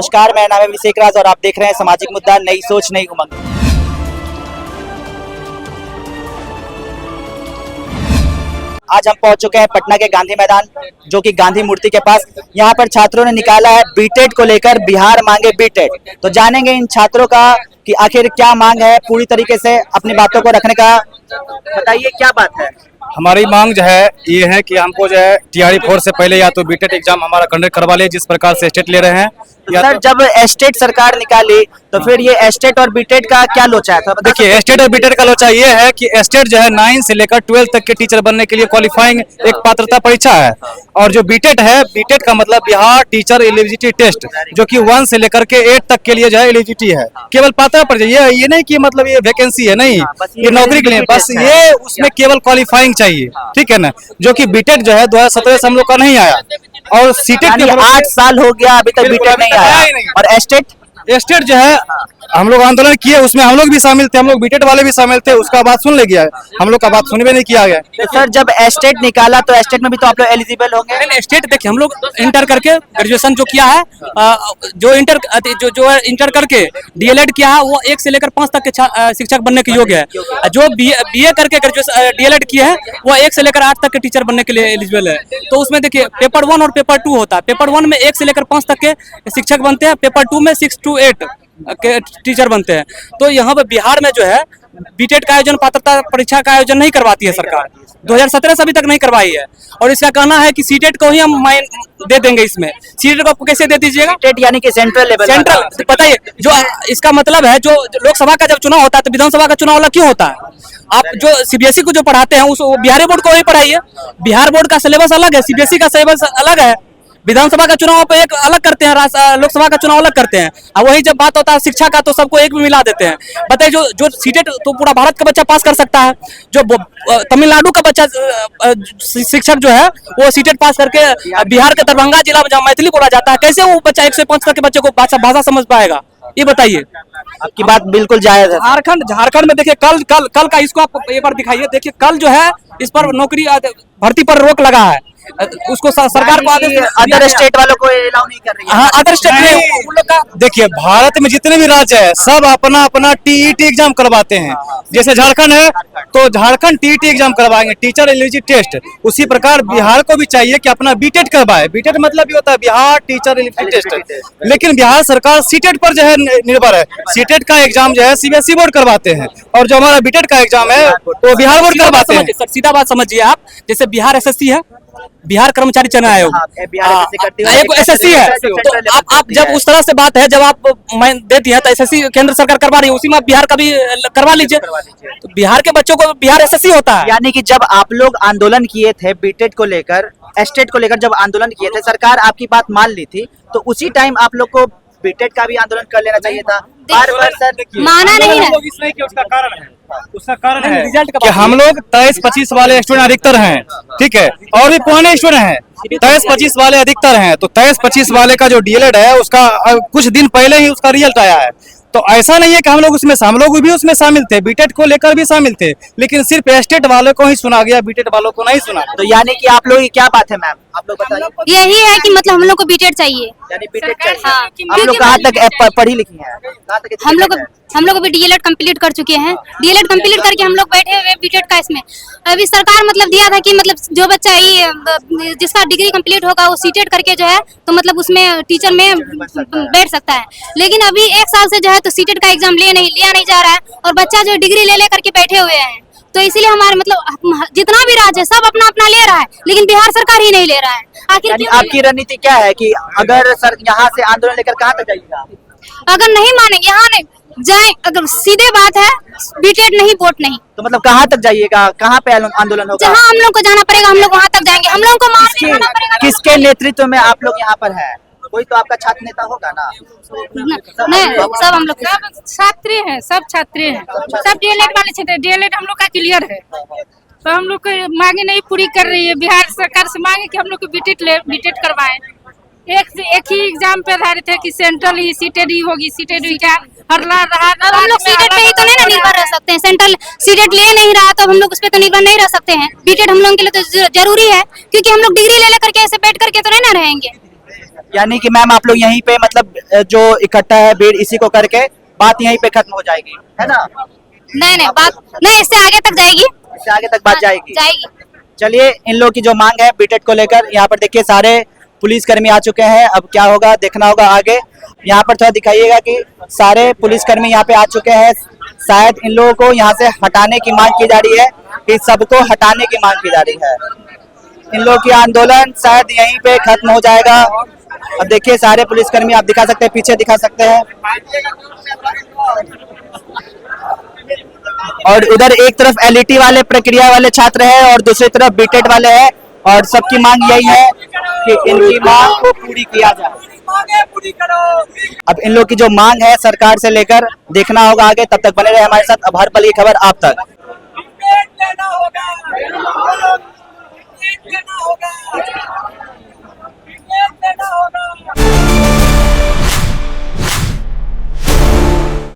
नमस्कार, मेरा नाम है अभिषेक राज और आप देख रहे हैं सामाजिक मुद्दा नई सोच नई उमंग। आज हम पहुंच चुके हैं पटना के गांधी मैदान, जो कि गांधी मूर्ति के पास। यहां पर छात्रों ने निकाला है बीटेड को लेकर बिहार मांगे बीटेड। तो जानेंगे इन छात्रों का कि आखिर क्या मांग है, पूरी तरीके से अपनी बातों को रखने का। बताइए क्या बात है। हमारी मांग जो है ये है कि हमको जो है टीआरई 4 से पहले या तो बीटेड एग्जाम हमारा कंडक्ट करवा ले, जिस प्रकार से स्टेट ले रहे हैं। सर, जब एस्टेट सरकार निकाली तो फिर ये एस्टेट और बीटेड का क्या लोचा है? देखिए, एस्टेट और बीटेड का लोचा ये है कि एस्टेट जो है 9 से लेकर 12 तक के टीचर बनने के लिए क्वालिफाइंग एक पात्रता परीक्षा है, और जो बीटेड है, बीटेड का मतलब बिहार टीचर एलिजिबिलिटी टेस्ट, जो कि 1 से लेकर के 8 तक के लिए जो है एलिजिबिलिटी है। केवल पात्रता परीक्षा, ये नहीं कि मतलब ये वैकेंसी है, नहीं, ये नौकरी के लिए, बस ये उसमें केवल क्वालिफाइंग चाहिए, ठीक है ना। जो कि बीटेड जो है 2017 से हम लोग का नहीं आया, और सीटेट के 8 साल हो गया अभी तक बीटेड नहीं आया। और एस्टेट जो है हम लोग आंदोलन किए, उसमें हम लोग भी शामिल थे, हम लोग बीटेड वाले भी शामिल थे, उसका बात सुन ले गया, हम लोग का बात सुनवे नहीं किया गया। तो सर, जब एस्टेट निकाला तो एस्टेट में भी तो आप लोग एलिजिबल होंगे। एस्टेट देखिए, हम लोग इंटर करके ग्रेजुएशन जो किया है, जो इंटर करके डीएलएड किया है, वो 1 से लेकर 5 तक के शिक्षक बनने के योग्य है। जो बीए करके ग्रेजुएशन डीएलएड किया है, वो 1 से लेकर 8 तक के टीचर बनने के लिए एलिजिबल है। तो उसमें देखिए, पेपर 1 और पेपर 2 होता है। पेपर 1 में 1 से लेकर 5 तक के शिक्षक बनते हैं, पेपर 2 में 6 to 8 के टीचर बनते हैं। तो यहाँ पे बिहार में जो है बीटेड का आयोजन, पात्रता परीक्षा का आयोजन नहीं करवाती है सरकार। 2017 से अभी तक नहीं करवाई है, और इसका कहना है कि सीटेट को ही हम माइन दे देंगे। इसमें सीटेट को कैसे दे दीजिएगा? यानी कि सेंट्रल लेवल, सेंट्रल बताइए। जो इसका मतलब है, जो लोकसभा का जब चुनाव होता है तो विधानसभा का चुनाव अलग क्यों होता है? आप जो सीबीएसई को जो पढ़ाते हैं, उस बिहारी बोर्ड को वही पढ़ाइए। बिहार बोर्ड का सिलेबस अलग है, सीबीएसई का सिलेबस अलग है। विधानसभा का चुनाव पे एक अलग करते हैं, लोकसभा का चुनाव अलग करते हैं, और वही जब बात होता है शिक्षा का तो सबको एक भी मिला देते हैं। बताइए, जो सीटेट तो पूरा भारत का बच्चा पास कर सकता है। जो तमिलनाडु का बच्चा शिक्षक जो है, वो सीटेट पास करके बिहार के दरभंगा जिला में जहाँ मैथिली बोला जाता है, कैसे वो बच्चा 1 से 5 तक के बच्चे को भाषा समझ पाएगा? ये बताइए। आपकी बात बिल्कुल जायज है। झारखंड में देखिए, कल का इसको आप एक बार दिखाइए। देखिए, कल जो है इस पर नौकरी भर्ती पर रोक लगा है। उसको सरकार को आदेश, अदर स्टेट वालों को अलाउ नहीं कर रही है। हाँ, अदर स्टेट में उन लोग का देखिए, भारत में जितने भी राज्य है, सब अपना अपना टीईटी एग्जाम करवाते हैं। जैसे झारखंड है तो झारखंड टीईटी एग्जाम करवाएंगे, टीचर एलिजिबिलिटी टेस्ट। उसी प्रकार बिहार को भी चाहिए कि अपना बीटेड करवाए। बीटेड मतलब ये होता है बिहार टीचर एलिजिबिलिटी टेस्ट। लेकिन बिहार सरकार सीटेट पर जो है निर्भर है। सीटेट का एग्जाम जो है सीबीएसई बोर्ड करवाते हैं, और जो हमारा बीटेड का एग्जाम है वो बिहार बोर्ड करवाते हैं। सीधा बात समझिए आप। जैसे बिहार एसएससी है, बिहार कर्मचारी चयन आयोग, एक एसएससी है। तो आप जब उस तरह से बात है, जब आप देती है तो एसएससी केंद्र सरकार करवा रही है, उसी में बिहार का भी करवा लीजिए। तो बिहार के बच्चों को बिहार एसएससी होता है। यानी कि जब आप लोग आंदोलन किए थे बीटेड को लेकर, एस्टेट को लेकर जब आंदोलन किए थे, सरकार आपकी बात मान ली थी, तो उसी टाइम आप लोग को बीटेड का भी आंदोलन कर लेना चाहिए था। बार-बार सर माना नहीं है। उसका कारण है रिजल्ट कि हम लोग 23-25 वाले स्टूडेंट अधिकतर हैं, ठीक है, और भी पुराने स्टूडेंट हैं। 23-25 वाले अधिकतर हैं, तो 23-25 वाले का जो डीएलएड है, उसका कुछ दिन पहले ही उसका रिजल्ट आया है। तो ऐसा नहीं है कि हम लोग भी उसमें शामिल थे, बीटेड को लेकर भी शामिल थे, लेकिन सिर्फ एस्टेट वालों को ही सुना गया, बीटेड वालों को नहीं सुना। तो यानी कि आप लोग की क्या बात है मैम, आप लोग बताइए। यही है कि मतलब हम लोग को बीटेड चाहिए। यानी बीटेड चाहिए। हाँ, आप लोग कहाँ तक पढ़ी लिखी हैं? हम लोग अभी डीएलएड कंप्लीट कर चुके हैं। डीएलएड कंप्लीट करके हम लोग बैठे हुए बीटेड का इसमें। अभी सरकार मतलब दिया था कि मतलब जो बच्चा ये जिसका डिग्री कंप्लीट होगा वो सीटेड करके जो है तो मतलब उसमें टीचर में बैठ सकता है। लेकिन अभी 1 साल से जो है तो सीटेड का एग्जाम लिया नहीं जा रहा है, और बच्चा जो डिग्री ले करके बैठे हुए हैं। तो इसीलिए हमारे मतलब जितना भी राज्य है सब अपना अपना ले रहा है, लेकिन बिहार सरकार ही नहीं ले रहा है। आखिर आपकी रणनीति क्या है कि अगर सर यहाँ से आंदोलन लेकर कहाँ तक जाइएगा? अगर नहीं मानेंगे, यहाँ नहीं जाए, अगर सीधे बात है बीटेड नहीं वोट नहीं, तो मतलब कहाँ तक जाइएगा, कहाँ पे आंदोलन होगा? जहाँ हम लोग को जाना पड़ेगा हम लोग वहाँ तक जाएंगे। हम लोग को मार के जाना पड़ेगा। किसके नेतृत्व में आप लोग यहाँ पर है? कोई तो आपका छात्र नेता होगा ना? नहीं, सब हम लोग छात्र हैं, सब छात्र हैं, सब डीएलएड वाले छात्र। डीएलएड हम लोग का क्लियर है, तो हम लोग को मांगे नहीं पूरी कर रही है। बिहार सरकार से मांगे कि हम लोग को बीटेड करवाएं। एक ही एग्जाम पे आधारित है कि सेंट्रल ही सीटेड ही होगी, सीटेड ही क्या हरला रहा। हम लोग सीटेड पे ही तो नहीं ना निर्भर रह सकते हैं। सेंट्रल सीटेड ले नहीं रहा तो हम लोग उस पे तो निर्भर नहीं रह सकते हैं। बीटेड हम लोगों के लिए तो जरूरी है, क्योंकि हम लोग डिग्री ले लेकर के ऐसे बैठ करके तो नहीं ना रहेंगे। यानी कि मैम आप लोग यहीं पे मतलब जो इकट्ठा है भीड़ इसी को करके बात यहीं पे खत्म हो जाएगी, है ना? नहीं नहीं बात नहीं, इससे आगे तक जाएगी। इससे आगे तक बात जाएगी। जाएगी। चलिए इन लोग की जो मांग है बीटेड को लेकर, यहाँ पर देखिए सारे पुलिसकर्मी आ चुके हैं। अब क्या होगा देखना होगा आगे। यहाँ पर थोड़ा दिखाइएगा कि सारे पुलिसकर्मी यहाँ पे आ चुके हैं। शायद इन लोगों को यहाँ से हटाने की मांग की जा रही है, कि सबको हटाने की मांग की जा रही है। इन लोगों की आंदोलन शायद यहीं पे खत्म हो जाएगा। अब देखिए सारे पुलिसकर्मी आप दिखा सकते हैं, पीछे दिखा सकते हैं। और उधर एक तरफ एलईटी वाले प्रक्रिया वाले छात्र हैं और दूसरी तरफ बीटेड वाले हैं, और सबकी मांग यही है कि इनकी मांग को पूरी किया जाए। अब इन लोग की जो मांग है सरकार से लेकर देखना होगा आगे। तब तक बने रहे हमारे साथ। अब हर पल की खबर आप तक। देना होगा।